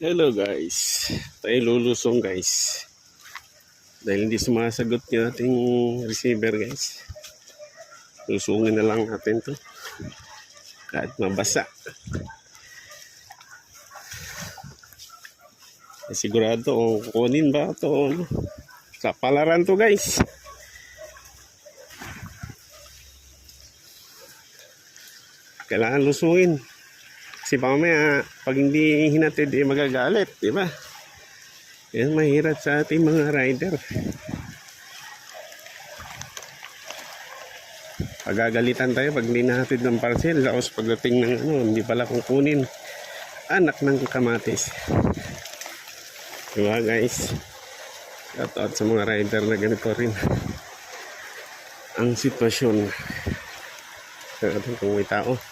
Hello guys, tayo lulusong guys dahil hindi sumasagot yung ating receiver guys. Lusungin na lang natin to kahit mabasa. Sigurado kung kukunin ba ito ano. Kapalaran to guys. Kailangan lusungin. Kasi mamaya, pag hindi hinatid, magagalit, di ba? Yan, mahirap sa ating mga rider. Pagagalitan tayo pag hindi nahatid ng parcel. Tapos pagdating ng hindi pala kukunin. Anak ng kamatis. Diba guys? Shout out sa mga rider na ganito rin. Ang sitwasyon. Kung may tao.